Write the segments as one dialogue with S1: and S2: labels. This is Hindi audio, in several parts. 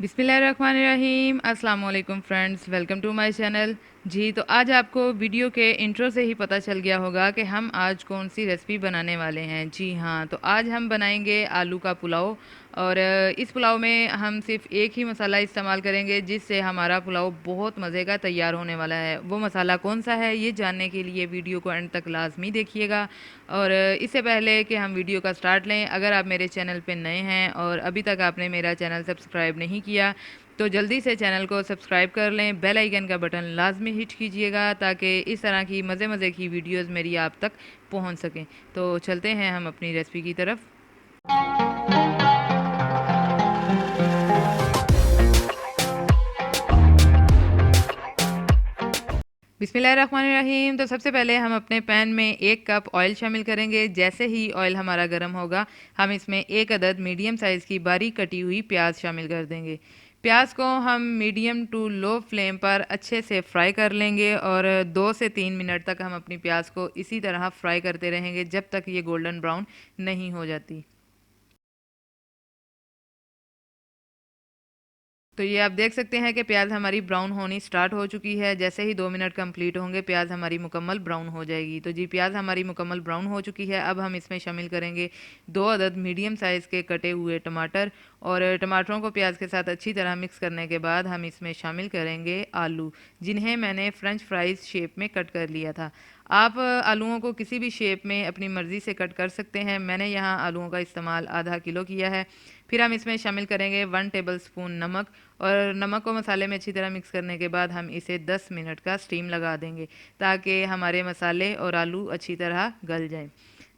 S1: बिस्मिल्लाहिर्रहमानिर्रहीम। अस्सलाम वालेकुम friends, welcome to my channel. जी, तो आज आपको वीडियो के इंट्रो से ही पता चल गया होगा कि हम आज कौन सी रेसिपी बनाने वाले हैं। जी हाँ, तो आज हम बनाएंगे आलू का पुलाव। और इस पुलाव में हम सिर्फ एक ही मसाला इस्तेमाल करेंगे जिससे हमारा पुलाव बहुत मज़े का तैयार होने वाला है। वो मसाला कौन सा है ये जानने के लिए वीडियो को एंड तक लाजमी देखिएगा। और इससे पहले कि हम वीडियो का स्टार्ट लें, अगर आप मेरे चैनल पर नए हैं और अभी तक आपने मेरा चैनल सब्सक्राइब नहीं किया तो जल्दी से चैनल को सब्सक्राइब कर लें। बेल आइकन का बटन लाजमी हिट कीजिएगा ताकि इस तरह की मज़े मज़े की वीडियोस मेरी आप तक पहुंच सकें। तो चलते हैं हम अपनी रेसिपी की तरफ। बिस्मिल्लाहिर्रहमानिर्रहीम। तो सबसे पहले हम अपने पैन में 1 कप ऑयल शामिल करेंगे। जैसे ही ऑयल हमारा गर्म होगा हम इसमें 1 अदद मीडियम साइज़ की बारीक कटी हुई प्याज शामिल कर देंगे। प्याज को हम मीडियम टू लो फ्लेम पर अच्छे से फ्राई कर लेंगे और 2 से 3 मिनट तक हम अपनी प्याज को इसी तरह फ्राई करते रहेंगे जब तक ये गोल्डन ब्राउन नहीं हो जाती। तो ये आप देख सकते हैं कि प्याज हमारी ब्राउन होनी स्टार्ट हो चुकी है। जैसे ही 2 मिनट कंप्लीट होंगे प्याज हमारी मुकम्मल ब्राउन हो जाएगी। तो जी, प्याज हमारी मुकम्मल ब्राउन हो चुकी है। अब हम इसमें शामिल करेंगे 2 अदद मीडियम साइज़ के कटे हुए टमाटर। और टमाटरों को प्याज के साथ अच्छी तरह मिक्स करने के बाद हम इसमें शामिल करेंगे आलू, जिन्हें मैंने फ्रेंच फ्राइज़ शेप में कट कर लिया था। आप आलूओं को किसी भी शेप में अपनी मर्ज़ी से कट कर सकते हैं। मैंने यहाँ आलूओं का इस्तेमाल आधा किलो किया है। फिर हम इसमें शामिल करेंगे 1 टेबल स्पून नमक। और नमक को मसाले में अच्छी तरह मिक्स करने के बाद हम इसे 10 मिनट का स्टीम लगा देंगे ताकि हमारे मसाले और आलू अच्छी तरह गल जाएं।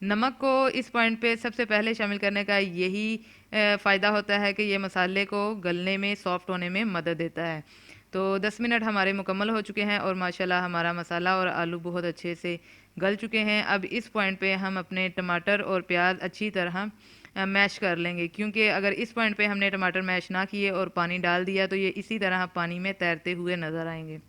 S1: नमक को इस पॉइंट पे सबसे पहले शामिल करने का यही फ़ायदा होता है कि ये मसाले को गलने में, सॉफ्ट होने में मदद देता है। तो 10 मिनट हमारे मुकम्मल हो चुके हैं और माशाल्लाह हमारा मसाला और आलू बहुत अच्छे से गल चुके हैं। अब इस पॉइंट पे हम अपने टमाटर और प्याज अच्छी तरह मैश कर लेंगे, क्योंकि अगर इस पॉइंट पे हमने टमाटर मैश ना किए और पानी डाल दिया तो ये इसी तरह पानी में तैरते हुए नज़र आएंगे।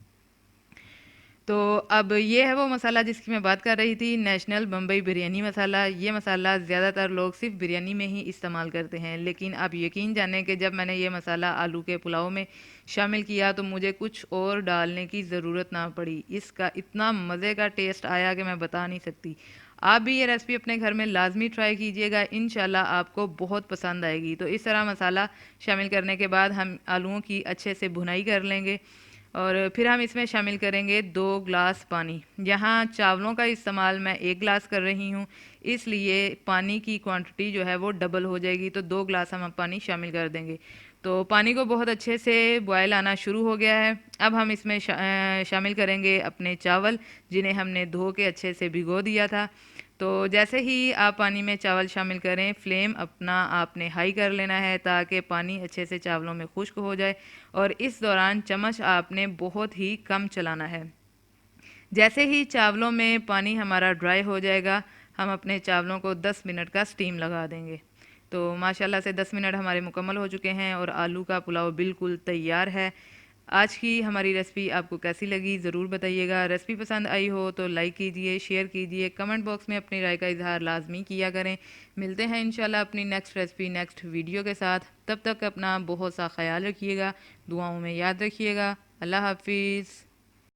S1: तो अब ये है वो मसाला जिसकी मैं बात कर रही थी, नेशनल बम्बई बिरयानी मसाला। ये मसाला ज़्यादातर लोग सिर्फ बिरयानी में ही इस्तेमाल करते हैं, लेकिन आप यकीन जानें कि जब मैंने ये मसाला आलू के पुलाव में शामिल किया तो मुझे कुछ और डालने की ज़रूरत ना पड़ी। इसका इतना मज़े का टेस्ट आया कि मैं बता नहीं सकती। आप भी ये रेसिपी अपने घर में लाजमी ट्राई कीजिएगा, इंशाल्लाह आपको बहुत पसंद आएगी। तो इस तरह मसाला शामिल करने के बाद हम आलूओं की अच्छे से भुनाई कर लेंगे और फिर हम इसमें शामिल करेंगे 2 ग्लास पानी। यहाँ चावलों का इस्तेमाल मैं 1 ग्लास कर रही हूँ, इसलिए पानी की क्वांटिटी जो है वो डबल हो जाएगी। तो 2 ग्लास हम पानी शामिल कर देंगे। तो पानी को बहुत अच्छे से बॉयल आना शुरू हो गया है। अब हम इसमें शामिल करेंगे अपने चावल, जिन्हें हमने धो के अच्छे से भिगो दिया था। तो जैसे ही आप पानी में चावल शामिल करें, फ्लेम अपना आपने हाई कर लेना है ताकि पानी अच्छे से चावलों में खुश्क हो जाए। और इस दौरान चम्मच आपने बहुत ही कम चलाना है। जैसे ही चावलों में पानी हमारा ड्राई हो जाएगा हम अपने चावलों को 10 मिनट का स्टीम लगा देंगे। तो माशाल्लाह से 10 मिनट हमारे मुकम्मल हो चुके हैं और आलू का पुलाव बिल्कुल तैयार है। आज की हमारी रेसिपी आपको कैसी लगी ज़रूर बताइएगा। रेसिपी पसंद आई हो तो लाइक कीजिए, शेयर कीजिए, कमेंट बॉक्स में अपनी राय का इजहार लाजमी किया करें। मिलते हैं इंशाल्लाह अपनी नेक्स्ट रेसिपी नेक्स्ट वीडियो के साथ। तब तक अपना बहुत सा ख्याल रखिएगा, दुआओं में याद रखिएगा। अल्लाह हाफिज़।